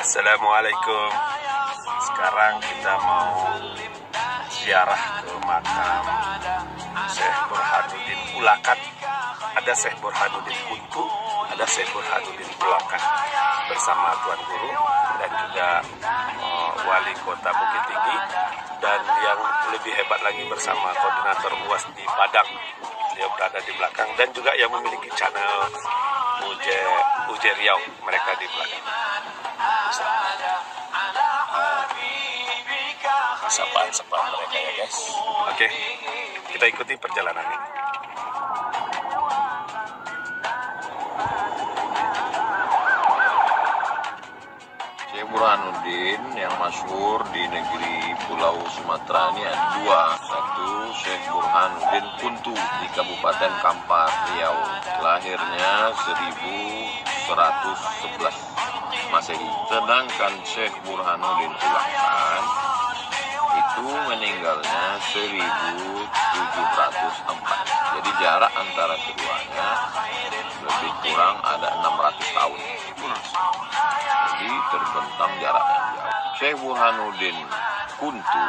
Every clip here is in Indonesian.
Assalamualaikum. Sekarang kita mau ziarah ke makam Syekh Burhanuddin Ulakan. Ada Syekh Burhanuddin Kuntu, ada Syekh Burhanuddin Ulakan bersama Tuan Guru dan juga Wali Kota Bukit Tinggi, dan yang lebih hebat lagi bersama koordinator UAS di Padang. Dia berada di belakang, dan juga yang memiliki channel Uje Riau, mereka di belakang. Sapaan mereka ya guys. Oke, kita ikuti perjalanan ini. Syekh Burhanuddin yang masyhur di negeri Pulau Sumatera ini ada dua. Satu Syekh Burhanuddin Kuntu di Kabupaten Kampar, Riau. Lahirnya 1111 Masehi. Sedangkan Syekh Burhanuddin Ulakan itu meninggalnya 1704. Jadi jarak antara keduanya lebih kurang ada 600 tahun. Jadi terbentang jarak yang jauh. Syekh Burhanuddin Kuntu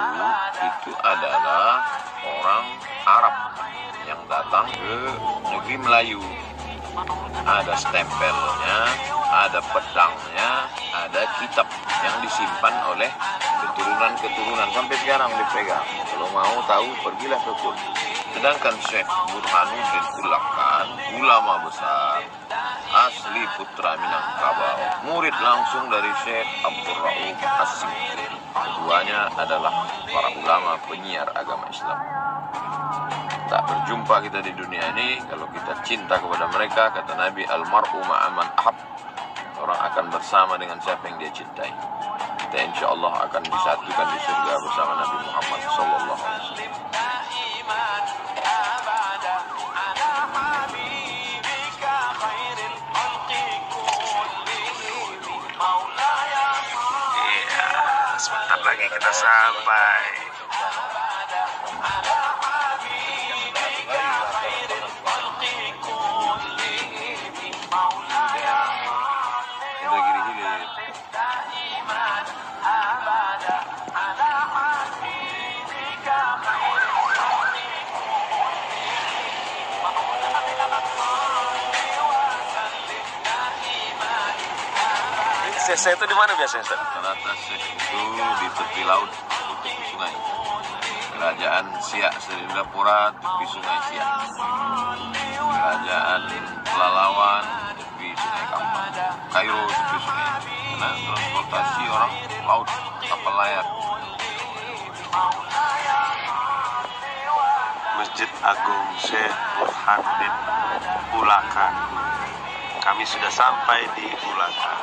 itu adalah orang Arab yang datang ke negeri Melayu. Ada stempelnya, ada pedangnya, ada kitab yang disimpan oleh keturunan-keturunan sampai sekarang dipegang. Kalau mau tahu, pergilah ke Kuntu. Sedangkan Syekh Burhanuddin Ulakan, ulama besar, asli putra Minangkabau, murid langsung dari Syekh Abdul Rauf As-Simri. Keduanya adalah para ulama penyiar agama Islam. Tak berjumpa kita di dunia ini kalau kita cinta kepada mereka. Kata Nabi, almar'u ma'aman ahab. Orang akan bersama dengan siapa yang dia cintai. Kita insya Allah akan disatukan di surga bersama Nabi Muhammad sallallahu alaihi wasallam. Iya, sebentar lagi kita sampai. Saya itu di mana biasanya, Ustaz? Rata Syekh itu di tepi laut, tepi sungai. Kerajaan Siak Srivijayapura, tepi sungai Siak. Kerajaan Pelalawan, tepi sungai Kampar. Kairo, tepi sungai. Karena transportasi orang laut, kapal layar. Masjid Agung Syekh Burhanuddin Ulakan. Kami sudah sampai di Ulakan.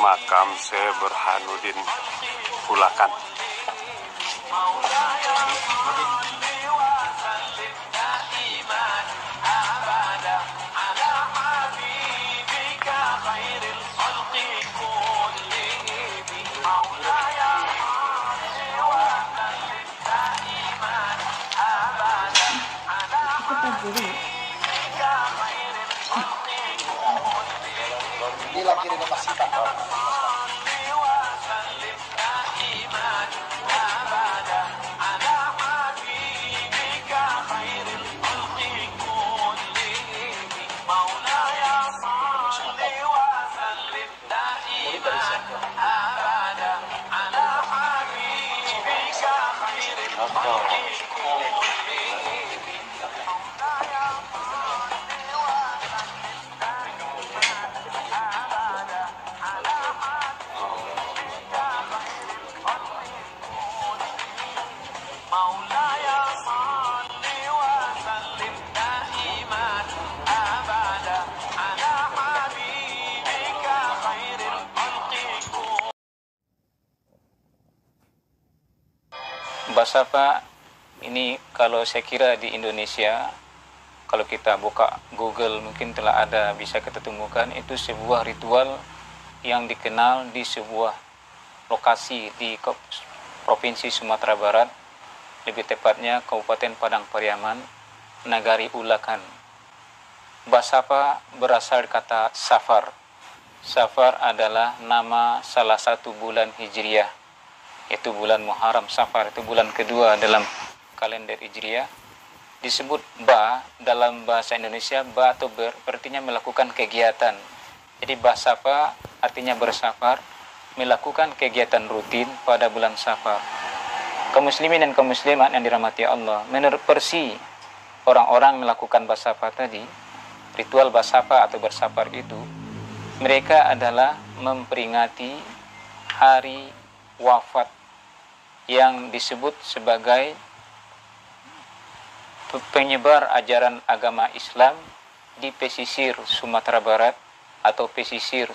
Makam Syekh Burhanuddin Ulakan. Ini lagi renovasi Pak. Basapa ini kalau saya kira di Indonesia, kalau kita buka Google mungkin telah ada, bisa kita temukan, itu sebuah ritual yang dikenal di sebuah lokasi di Provinsi Sumatera Barat, lebih tepatnya Kabupaten Padang Pariaman, Nagari Ulakan. Basapa berasal kata Safar. Safar adalah nama salah satu bulan Hijriah, yaitu bulan Muharram. Safar itu bulan kedua dalam kalender Hijriah. Disebut ba dalam bahasa Indonesia, ba atau ber artinya melakukan kegiatan. Jadi Basapa artinya bersafar, melakukan kegiatan rutin pada bulan Safar. Kaum muslimin dan kaum muslimat yang dirahmati Allah, menurut versi orang-orang melakukan Basapa tadi, ritual Basapa atau bersafar itu, mereka adalah memperingati hari wafat yang disebut sebagai penyebar ajaran agama Islam di pesisir Sumatera Barat atau pesisir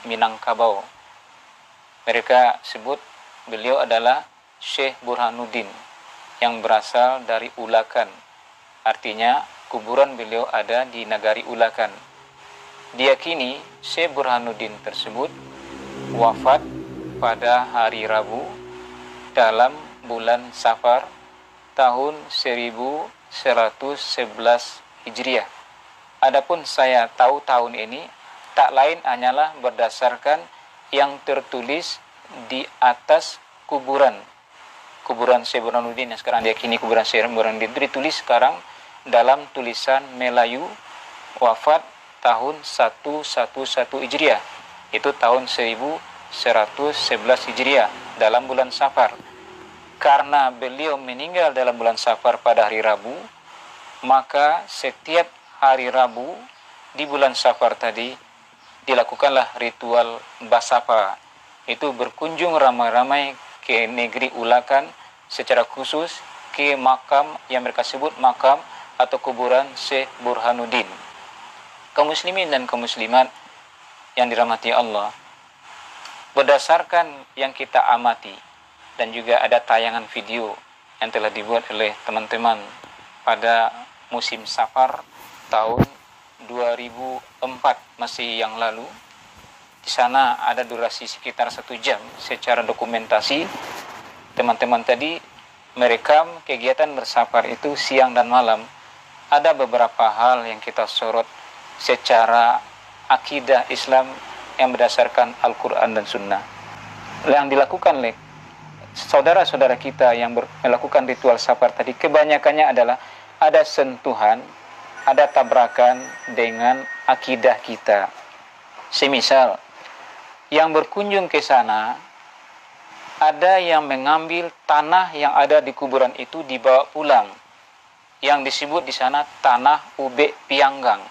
Minangkabau. Mereka sebut beliau adalah Syekh Burhanuddin yang berasal dari Ulakan. Artinya kuburan beliau ada di Nagari Ulakan. Diyakini Syekh Burhanuddin tersebut wafat pada hari Rabu dalam bulan Safar tahun 1111 Hijriah. Adapun saya tahu tahun ini tak lain hanyalah berdasarkan yang tertulis di atas kuburan Syekh Burhanuddin yang sekarang diyakini kuburan Syekh Burhanuddin itu ditulis sekarang dalam tulisan Melayu wafat tahun 111 Hijriah, itu tahun 1111 Hijriah dalam bulan Safar. Karena beliau meninggal dalam bulan Safar pada hari Rabu, maka setiap hari Rabu di bulan Safar tadi dilakukanlah ritual Basapa. Itu berkunjung ramai-ramai ke negeri Ulakan, secara khusus ke makam yang mereka sebut makam atau kuburan Syekh Burhanuddin. Kaum muslimin dan kaum muslimat yang dirahmati Allah, berdasarkan yang kita amati dan juga ada tayangan video yang telah dibuat oleh teman-teman pada musim Safar tahun 2004 masih yang lalu. Di sana ada durasi sekitar 1 jam secara dokumentasi. Teman-teman tadi merekam kegiatan bersafar itu siang dan malam. Ada beberapa hal yang kita sorot secara akidah Islam yang berdasarkan Al-Quran dan Sunnah. Yang dilakukan oleh saudara-saudara kita yang melakukan ritual safar tadi, kebanyakannya adalah ada sentuhan, ada tabrakan dengan akidah kita. Semisal yang berkunjung ke sana, ada yang mengambil tanah yang ada di kuburan itu dibawa pulang, yang disebut di sana tanah ube pianggang,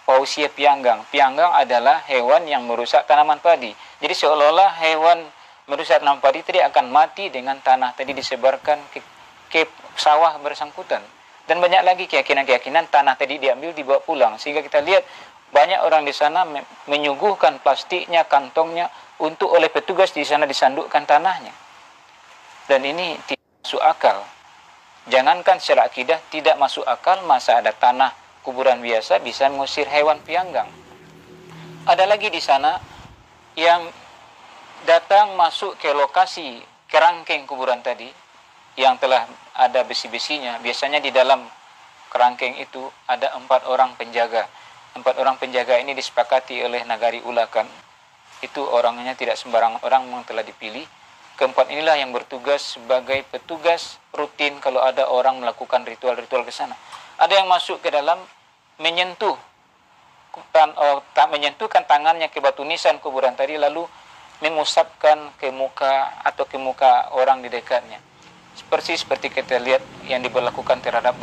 pausia pianggang. Pianggang adalah hewan yang merusak tanaman padi. Jadi seolah-olah hewan merusak tanaman padi tadi akan mati dengan tanah tadi disebarkan ke sawah bersangkutan. Dan banyak lagi keyakinan-keyakinan tanah tadi diambil dibawa pulang, sehingga kita lihat banyak orang di sana menyuguhkan plastiknya, kantongnya untuk oleh petugas di sana disandukkan tanahnya. Dan ini tidak masuk akal. Jangankan secara akidah tidak masuk akal, masa ada tanah kuburan biasa bisa mengusir hewan pianggang. Ada lagi di sana yang datang masuk ke lokasi kerangkeng kuburan tadi yang telah ada besi-besinya. Biasanya di dalam kerangkeng itu ada 4 orang penjaga. 4 orang penjaga ini disepakati oleh Nagari Ulakan. Itu orangnya tidak sembarang orang yang telah dipilih. Keempat inilah yang bertugas sebagai petugas rutin kalau ada orang melakukan ritual-ritual ke sana. Ada yang masuk ke dalam menyentuhkan tangannya ke batu nisan kuburan tadi, lalu mengusapkan ke muka atau ke muka orang di dekatnya. Seperti kita lihat yang diberlakukan terhadap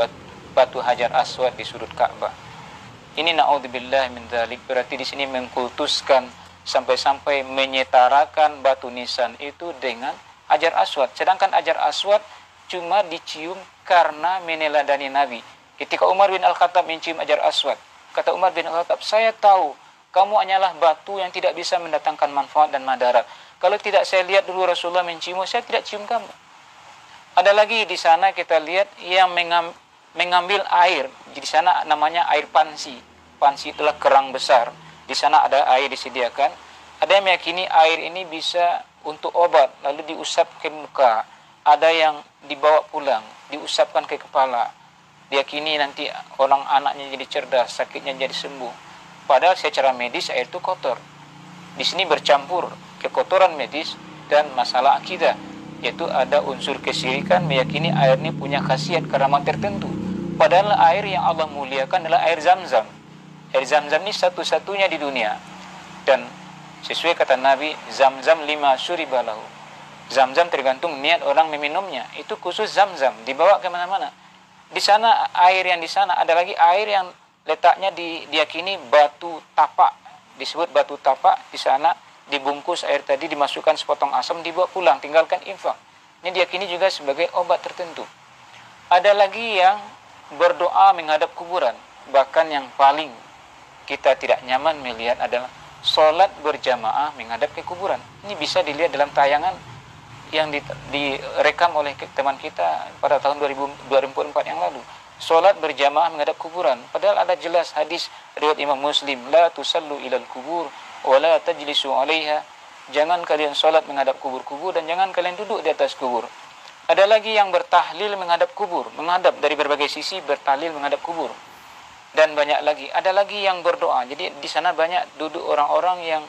batu Hajar Aswad di sudut Ka'bah. Ini na'udzubillah min dzalik, berarti di sini mengkultuskan sampai-sampai menyetarakan batu nisan itu dengan Hajar Aswad. Sedangkan Hajar Aswad cuma dicium karena meneladani Nabi. Ketika Umar bin Al-Khattab mencium Hajar Aswad, kata Umar bin Al-Khattab, saya tahu kamu hanyalah batu yang tidak bisa mendatangkan manfaat dan madarat. Kalau tidak saya lihat dulu Rasulullah menciummu, saya tidak cium kamu. Ada lagi di sana kita lihat yang mengambil air. Di sana namanya air pansi. Pansi itulah kerang besar. Di sana ada air disediakan. Ada yang meyakini air ini bisa untuk obat, lalu diusap ke muka. Ada yang dibawa pulang, diusapkan ke kepala. Diyakini nanti orang anaknya jadi cerdas, sakitnya jadi sembuh. Padahal secara medis air itu kotor. Di sini bercampur kekotoran medis dan masalah akidah, yaitu ada unsur kesyirikan meyakini air ini punya khasiat keramat tertentu. Padahal air yang Allah muliakan adalah air Zam-Zam. Air Zam-Zam ini satu-satunya di dunia. Dan sesuai kata Nabi, Zam-Zam 5 syuribalahu. Zam-Zam tergantung niat orang meminumnya. Itu khusus Zam-Zam, dibawa kemana-mana. Di sana air yang di sana ada lagi air yang letaknya diyakini batu tapak, disebut batu tapak. Di sana dibungkus air tadi, dimasukkan sepotong asam, dibawa pulang, tinggalkan infak. Ini diyakini juga sebagai obat tertentu. Ada lagi yang berdoa menghadap kuburan. Bahkan yang paling kita tidak nyaman melihat adalah sholat berjamaah menghadap ke kuburan. Ini bisa dilihat dalam tayangan yang direkam oleh teman kita pada tahun 2004 yang lalu. Sholat berjamaah menghadap kuburan. Padahal ada jelas hadis riwayat Imam Muslim, la tusallu ilal kubur wa la tajlisu alaiha. Jangan kalian sholat menghadap kubur-kubur dan jangan kalian duduk di atas kubur. Ada lagi yang bertahlil menghadap kubur, menghadap dari berbagai sisi, bertahlil menghadap kubur. Dan banyak lagi. Ada lagi yang berdoa. Jadi di sana banyak duduk orang-orang yang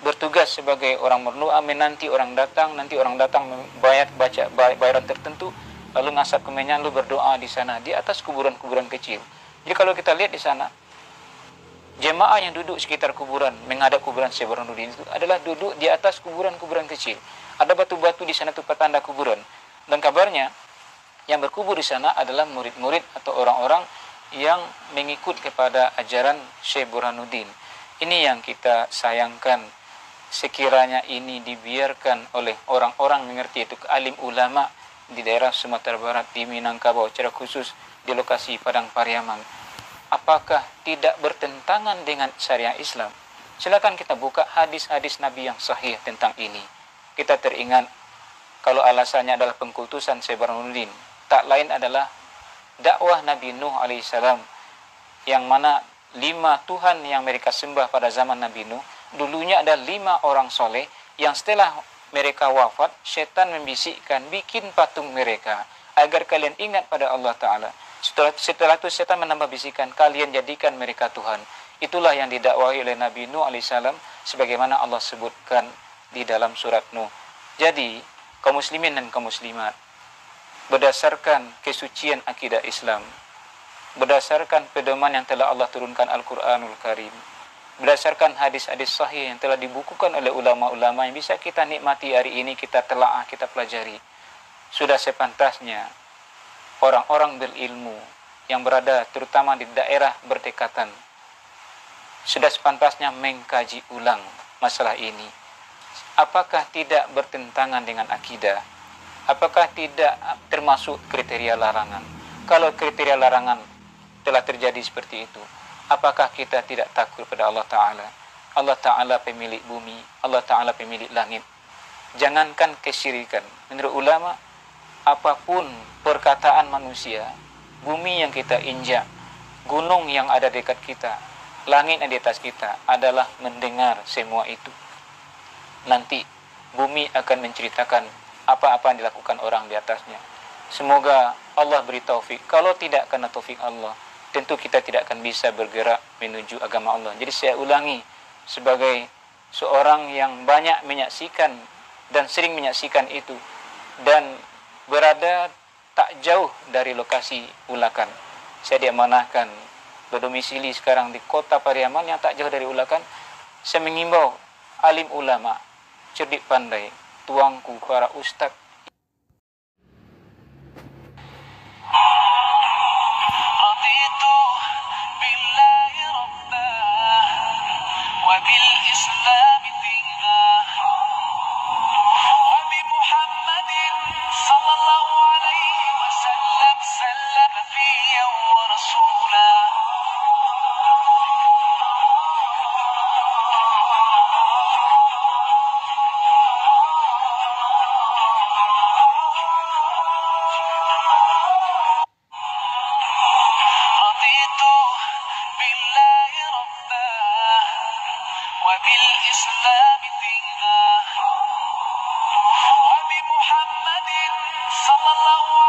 bertugas sebagai orang berdoa, menanti orang datang. Nanti orang datang baca bayaran tertentu, lalu ngasap kemenyan, lalu berdoa di sana di atas kuburan-kuburan kecil. Jadi kalau kita lihat di sana, jemaah yang duduk sekitar kuburan menghadap kuburan Syekh Burhanuddin itu adalah duduk di atas kuburan-kuburan kecil. Ada batu-batu di sana itu petanda kuburan. Dan kabarnya yang berkubur di sana adalah murid-murid atau orang-orang yang mengikut kepada ajaran Syekh Burhanuddin. Ini yang kita sayangkan, sekiranya ini dibiarkan oleh orang-orang mengerti, itu alim ulama di daerah Sumatera Barat, di Minangkabau, secara khusus di lokasi Padang Pariaman. Apakah tidak bertentangan dengan syariah Islam? Silakan kita buka hadis-hadis Nabi yang sahih tentang ini. Kita teringat kalau alasannya adalah pengkultusan Syekh Burhanuddin, tak lain adalah dakwah Nabi Nuh alaihissalam, yang mana 5 Tuhan yang mereka sembah pada zaman Nabi Nuh, dulunya ada 5 orang soleh yang setelah mereka wafat, setan membisikkan, bikin patung mereka agar kalian ingat pada Allah Ta'ala. Setelah itu setan menambah bisikan, kalian jadikan mereka Tuhan. Itulah yang didakwahi oleh Nabi Nuh alaihissalam, sebagaimana Allah sebutkan di dalam surat Nuh. Jadi kaum muslimin dan kaum muslimat, berdasarkan kesucian akidah Islam, berdasarkan pedoman yang telah Allah turunkan Al-Quranul Karim, berdasarkan hadis-hadis sahih yang telah dibukukan oleh ulama-ulama yang bisa kita nikmati hari ini, kita telaah, kita pelajari, sudah sepantasnya orang-orang berilmu yang berada terutama di daerah berdekatan sudah sepantasnya mengkaji ulang masalah ini. Apakah tidak bertentangan dengan akidah? Apakah tidak termasuk kriteria larangan? Kalau kriteria larangan telah terjadi seperti itu, apakah kita tidak takut pada Allah Ta'ala? Allah Ta'ala pemilik bumi, Allah Ta'ala pemilik langit. Jangankan kesyirikan, menurut ulama, apapun perkataan manusia, bumi yang kita injak, gunung yang ada dekat kita, langit yang di atas kita adalah mendengar semua itu. Nanti bumi akan menceritakan apa-apa yang dilakukan orang di atasnya. Semoga Allah beri taufik. Kalau tidak karena taufik Allah, tentu kita tidak akan bisa bergerak menuju agama Allah. Jadi saya ulangi, sebagai seorang yang banyak menyaksikan dan sering menyaksikan itu, dan berada tak jauh dari lokasi Ulakan. Saya diamanahkan berdomisili sekarang di kota Pariaman yang tak jauh dari Ulakan. Saya mengimbau alim ulama, cerdik pandai, tuangku para ustaz, raditu billahi rabbah wa bil islam dinah wa bi muhammadin sallallahu alaihi wasallam sallam nabiyyan wa rasulah. وبالإسلام دينا وبمحمد صلى الله